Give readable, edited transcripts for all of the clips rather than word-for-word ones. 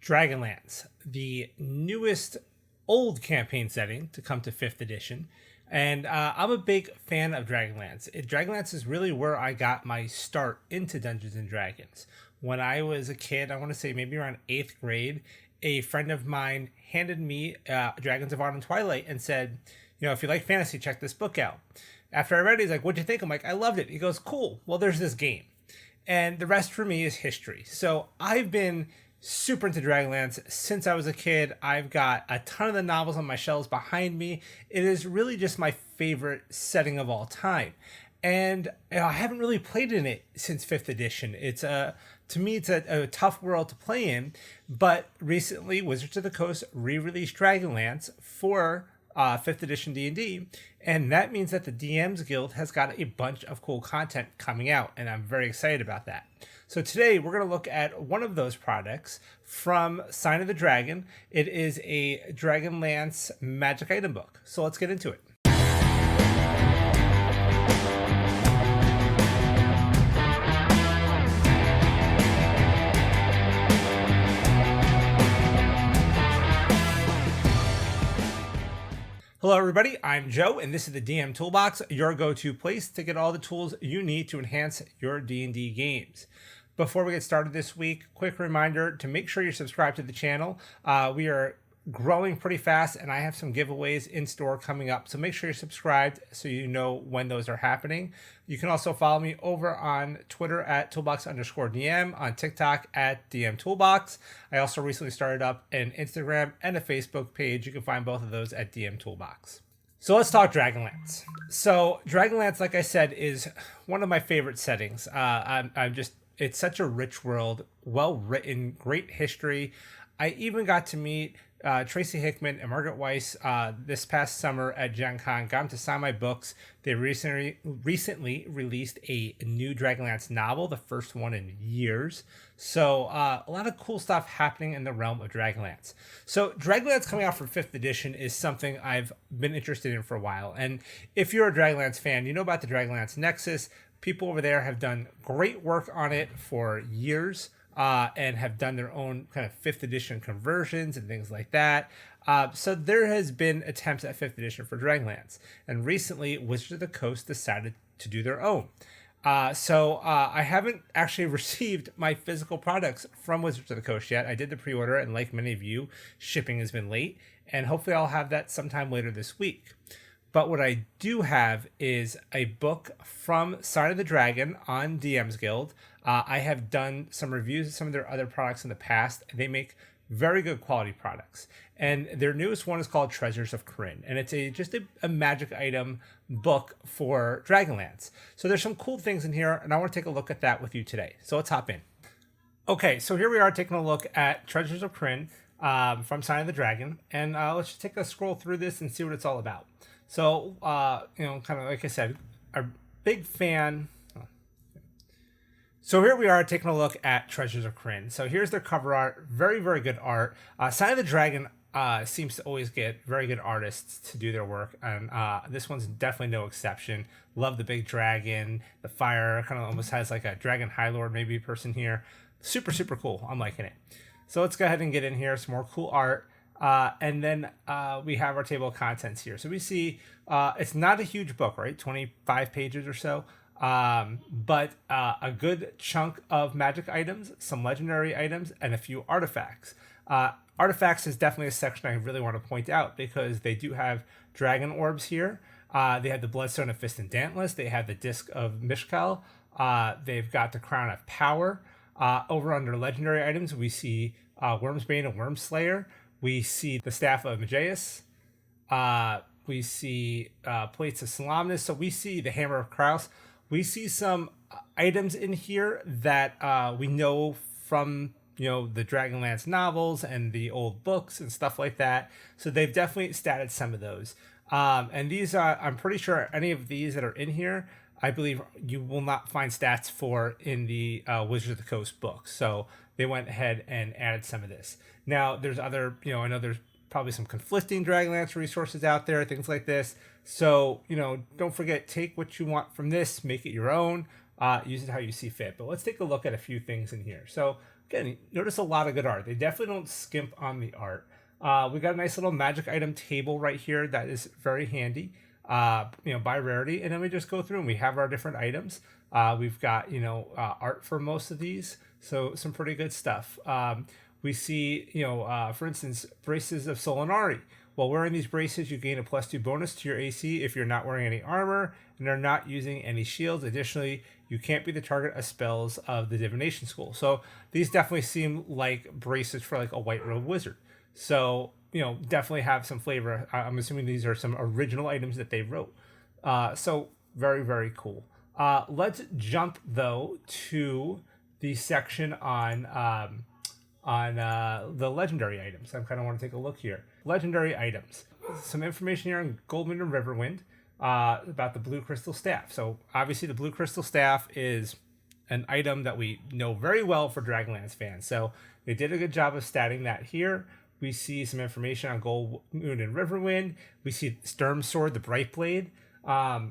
Dragonlance, the newest old campaign setting to come to 5th edition. And I'm a big fan of Dragonlance. Dragonlance is really where I got my start into Dungeons and Dragons. When I was a kid, I want to say maybe around 8th grade, a friend of mine handed me Dragons of Autumn and Twilight and said, if you like fantasy, check this book out. After I read it, he's like, what'd you think? I'm like, I loved it. He goes, cool. Well, there's this game. And the rest for me is history. So I've been super into Dragonlance since I was a kid. I've got a ton of the novels on my shelves behind me. It is really just my favorite setting of all time. And I haven't really played in it since 5th edition. To me, it's a tough world to play in. But recently, Wizards of the Coast re-released Dragonlance for 5th edition D&D, and that means that the DMs Guild has got a bunch of cool content coming out, and I'm very excited about that. So today we're going to look at one of those products from Sign of the Dragon. It is a Dragonlance magic item book. So let's get into it. Hello everybody, I'm Joe, and this is the DM Toolbox, your go-to place to get all the tools you need to enhance your D&D games. Before we get started this week, quick reminder to make sure you're subscribed to the channel. We are growing pretty fast, and I have some giveaways in store coming up, so make sure you're subscribed so you know when those are happening. You can also follow me over on Twitter at Toolbox_DM, on TikTok at DM Toolbox. I also recently started up an Instagram and a Facebook page. You can find both of those at DM Toolbox. So let's talk Dragonlance. So Dragonlance, like I said, is one of my favorite settings. It's such a rich world, well written, great history. I even got to meet Tracy Hickman and Margaret Weiss this past summer at Gen Con. Got them to sign my books. They recently released a new Dragonlance novel, the first one in years. So a lot of cool stuff happening in the realm of Dragonlance. So Dragonlance coming out for 5th edition is something I've been interested in for a while. And if you're a Dragonlance fan, you know about the Dragonlance Nexus. People over there have done great work on it for years. And have done their own kind of 5th edition conversions and things like that. So there has been attempts at 5th edition for Dragonlance. And recently, Wizards of the Coast decided to do their own. I haven't actually received my physical products from Wizards of the Coast yet. I did the pre-order, and like many of you, shipping has been late. And hopefully I'll have that sometime later this week. But what I do have is a book from Sign of the Dragon on DMsGuild. I have done some reviews of some of their other products in the past. They make very good quality products. And their newest one is called Treasures of Krynn. And it's just a magic item book for Dragonlance. So there's some cool things in here, and I want to take a look at that with you today. So let's hop in. Okay, so here we are taking a look at Treasures of Krynn from Sign of the Dragon. And let's just take a scroll through this and see what it's all about. So, kind of like I said, a big fan. So here we are taking a look at Treasures of Krynn. So here's their cover art. Very, very good art. Sign of the Dragon seems to always get very good artists to do their work. And this one's definitely no exception. Love the big dragon. The fire kind of almost has like a dragon high lord maybe person here. Super, super cool. I'm liking it. So let's go ahead and get in here. Some more cool art. And then we have our table of contents here. So we see it's not a huge book, right? 25 pages or so. But a good chunk of magic items, some legendary items, and a few artifacts. Artifacts is definitely a section I really want to point out because they do have dragon orbs here. They have the Bloodstone of Fist and Dauntless. They have the Disc of Mishkal. They've got the Crown of Power. Over under legendary items, we see Wormsbane and Wormslayer. We see the Staff of Mageus. We see Plates of Solemnus. So we see the Hammer of Kraus. We see some items in here that we know from the Dragonlance novels and the old books and stuff like that. So they've definitely statted some of those. And these I'm pretty sure any of these that are in here, I believe you will not find stats for in the Wizards of the Coast books. So they went ahead and added some of this. Now, there's other, I know there's probably some conflicting Dragonlance resources out there, things like this. So, don't forget, take what you want from this, make it your own, use it how you see fit. But let's take a look at a few things in here. So, again, notice a lot of good art. They definitely don't skimp on the art. We got a nice little magic item table right here that is very handy, by rarity. And then we just go through and we have our different items. We've got, art for most of these. So some pretty good stuff. We see, for instance, braces of Solinari. While wearing these braces, you gain a +2 bonus to your AC if you're not wearing any armor and are not using any shields. Additionally, you can't be the target of spells of the divination school. So these definitely seem like braces for like a white robe wizard. So, definitely have some flavor. I'm assuming these are some original items that they wrote. So very, very cool. Let's jump though to the section on the legendary items. I kind of want to take a look here. Legendary items. Some information here on Goldmoon and Riverwind about the blue crystal staff. So obviously the blue crystal staff is an item that we know very well for Dragonlance fans. So they did a good job of statting that here. We see some information on Goldmoon and Riverwind. We see Sturm Sword, the Bright Blade. I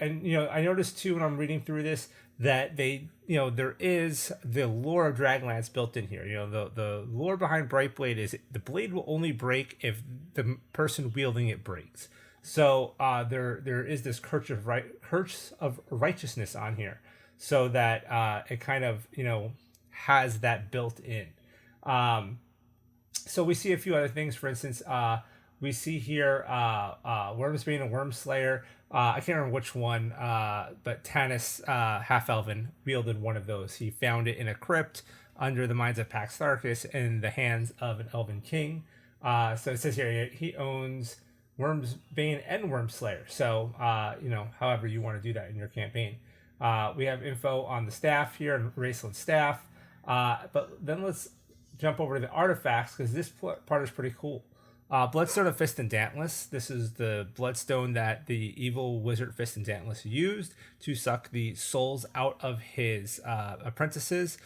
noticed too when I'm reading through this that there is the lore of Dragonlance built in here. The lore behind Brightblade is the blade will only break if the person wielding it breaks. So there is this curse of righteousness on here, so that it kind of has that built in. So we see a few other things. For instance, we see here Wormsbane and Wormslayer. I can't remember which one, but Tanis Half-Elven wielded one of those. He found it in a crypt under the mines of Pax Tharkus in the hands of an Elven king. So it says here he owns Wormsbane and Wormslayer. So, however you want to do that in your campaign. We have info on the staff here, and Raceland staff. But then let's jump over to the artifacts, because this part is pretty cool. Bloodstone of Fist and Dauntless. This is the bloodstone that the evil wizard Fist and Dauntless used to suck the souls out of his apprentices,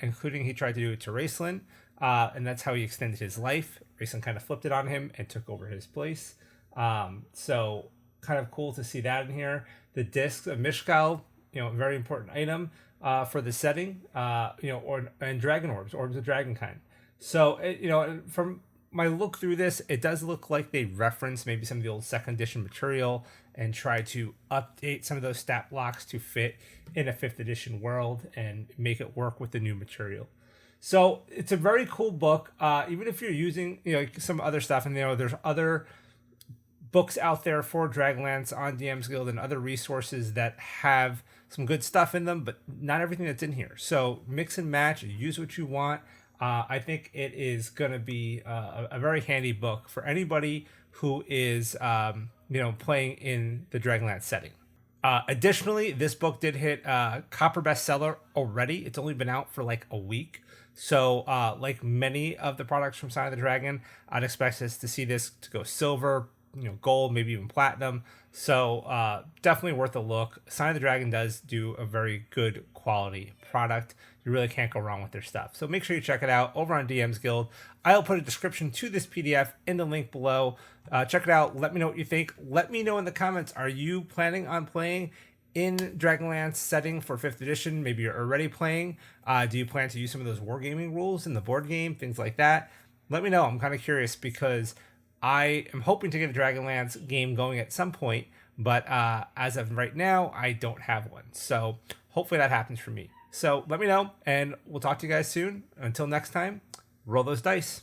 including he tried to do it to Raceland, and that's how he extended his life. Raceland kind of flipped it on him and took over his place. So kind of cool to see that in here. The discs of Mishkal, very important item for the setting, and dragon orbs of dragonkind. So, from my look through this, it does look like they reference maybe some of the old 2nd edition material and try to update some of those stat blocks to fit in a 5th edition world and make it work with the new material. So it's a very cool book. Even if you're using some other stuff, and there's other books out there for Dragonlance on DMsGuild and other resources that have some good stuff in them, but not everything that's in here. So mix and match, use what you want. I think it is going to be a very handy book for anybody who is, playing in the Dragonlance setting. Additionally, this book did hit Copper bestseller already. It's only been out for like a week. So like many of the products from Sign of the Dragon, I'd expect us to see this to go silver, gold, maybe even platinum. So definitely worth a look. Sign of the Dragon does do a very good quality product. You really can't go wrong with their stuff. So make sure you check it out over on DMsGuild. I'll put a description to this PDF in the link below. Check it out. Let me know what you think. Let me know in the comments, are you planning on playing in Dragonlance setting for 5th edition? Maybe you're already playing. Do you plan to use some of those wargaming rules in the board game? Things like that. Let me know. I'm kind of curious because I am hoping to get a Dragonlance game going at some point, but as of right now, I don't have one. So hopefully that happens for me. So let me know, and we'll talk to you guys soon. Until next time, roll those dice.